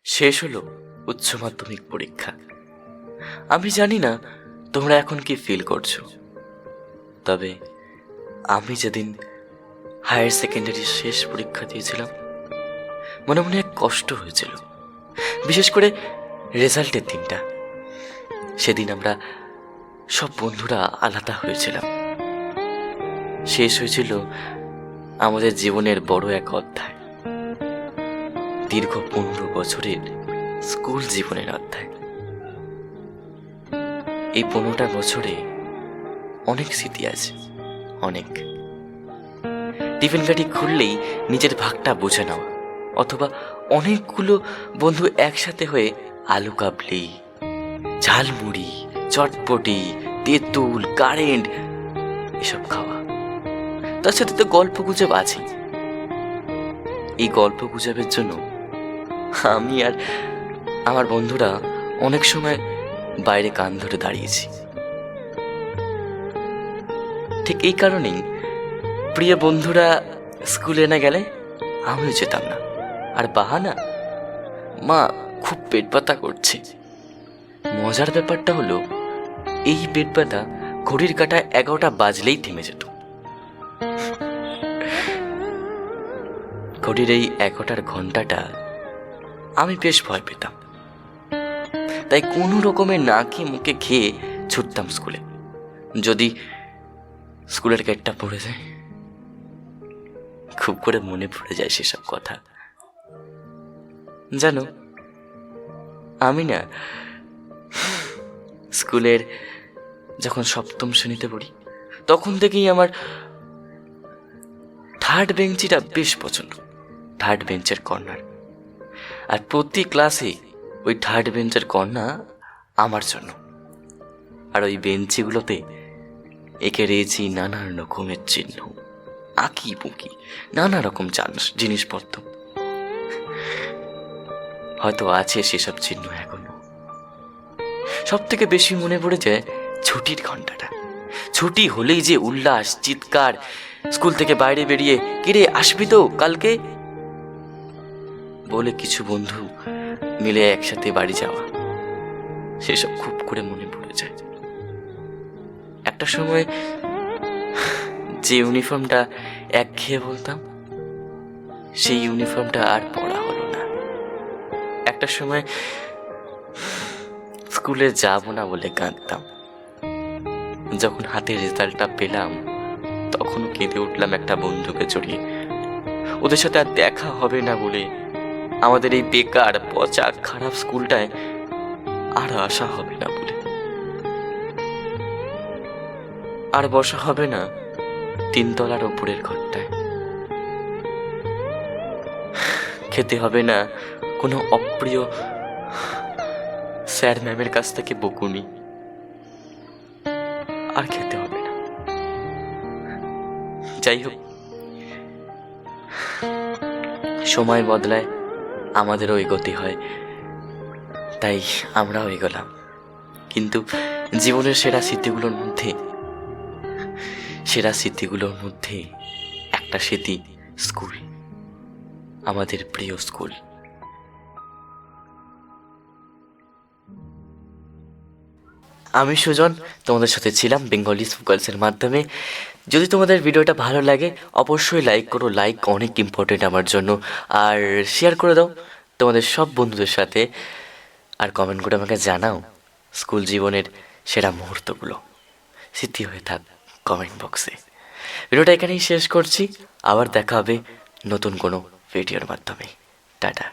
শেষ হলো উচ্চ মাধ্যমিক পরীক্ষা। আমি জানি না তোমরা এখন কি ফিল করছো, তবে আমি যেদিন হায়ার সেকেন্ডারি শেষ পরীক্ষা দিয়েছিলাম মনে মনে এক কষ্ট হয়েছিল, বিশেষ করে রেজাল্টের দিনটা। সেদিন আমরা সব বন্ধুরা আলাদা হয়েছিলাম। শেষ হয়েছিল আমাদের জীবনের বড় এক অধ্যায়, দীর্ঘ 15 বছরের স্কুল জীবনের অধ্যায়। এই 15টা বছরে অনেক স্মৃতি আছে, অনেক। টিফিন গাড়ি খুললেই নিজের ভাগটা বুঝে নেওয়া, অথবা অনেকগুলো বন্ধু একসাথে হয়ে আলু কাবলি, ঝালমুড়ি, চটপটি, তেঁতুল, কারেন্ট এসব খাওয়া। তার সাথে তো গল্প গুজব আছে। এই গল্প গুজবের জন্য আমি আর আমার বন্ধুরা অনেক সময় বাইরে কান ধরে দাঁড়িয়েছি। ঠিক এই কারণেই প্রিয় বন্ধুরা স্কুলে না গেলে আমিও যেতাম না। আর বাহানা, মা খুব পেট ব্যথা করছে। মজার ব্যাপারটা হলো এই পেট ব্যথা ঘড়ির কাঁটায় 11টা বাজলেই থেমে যেত। ঘড়ির এই 11টার ঘন্টাটা আমি বেশ ভয় পেতাম, তাই কোনো রকমের না খেয়ে মুখে খেয়ে ছুটতাম স্কুলে। যদি স্কুলের গেটটা পড়ে যায়, খুব করে মনে পড়ে যায় সেসব কথা। জানো, আমি না স্কুলের যখন 7ম শ্রেণীতে পড়ি তখন থেকেই আমার থার্ড বেঞ্চিটা বেশ পছন্দ। থার্ড বেঞ্চের কর্নার, আর প্রতি ক্লাসে ওই থার্ড বেঞ্চের কর্নার আমার জন্য। আর ওই বেঞ্চিগুলোতে এঁকে রয়েছি নানান রকমের চিহ্ন, আঁকি বুকি নানা রকম জিনিসপত্র। হয়তো আছে সেসব চিহ্ন এখনো। সব থেকে বেশি মনে পড়ে যায় ছুটির ঘন্টাটা। ছুটি হলেই যে উল্লাস, চিৎকার, স্কুল থেকে বাইরে বেরিয়ে কিরে আসবি তো কালকে বলে কিছু বন্ধু মিলে একসাথে বাড়ি যাওয়া, সেসব খুব করে মনে পড়ে যায়। একটা সময় যে ইউনিফর্মটা একঘেয়ে বলতাম, সেই ইউনিফর্মটা আর পরা হলো না। একটা সময় স্কুলে যাব না বলে কাঁদতাম। যখন হাতে রেজাল্টটা পেলাম তখনও কেঁদে উঠলাম একটা বন্ধুকে জড়িয়ে। ওদের সাথে আর দেখা হবে না বলে, আমাদের এই বেকার পচা খারাপ স্কুলটায় আর আসা হবে না বলে, আর বসা হবে না 3 তলার ওপরের ঘরটায়, খেতে হবে না কোনো অপ্রিয় স্যার ম্যামের কাছ থেকে বকুনি, আর খেতে হবে না। যাই হোক, সময় বদলায়, আমাদেরও এগোতে হয়, তাই আমরাও এগোলাম। কিন্তু জীবনের সেরা স্মৃতিগুলোর মধ্যে একটা স্মৃতি স্কুল, আমাদের প্রিয় স্কুল। আমি সুজন, তোমাদের সাথে ছিলাম বেঙ্গলি স্পোকালসের মাধ্যমে। যদি তোমাদের ভিডিওটা ভালো লাগে অবশ্যই লাইক করো, লাইক অনেক ইম্পর্টেন্ট আমার জন্য। আর শেয়ার করে দাও তোমাদের সব বন্ধুদের সাথে, আর কমেন্ট করে আমাকে জানাও স্কুল জীবনের সেরা মুহূর্তগুলো স্মৃতি হয়ে থাক কমেন্ট বক্সে। ভিডিওটা এখানেই শেষ করছি, আবার দেখা হবে নতুন কোনো ভিডিওর মাধ্যমে। টাটা।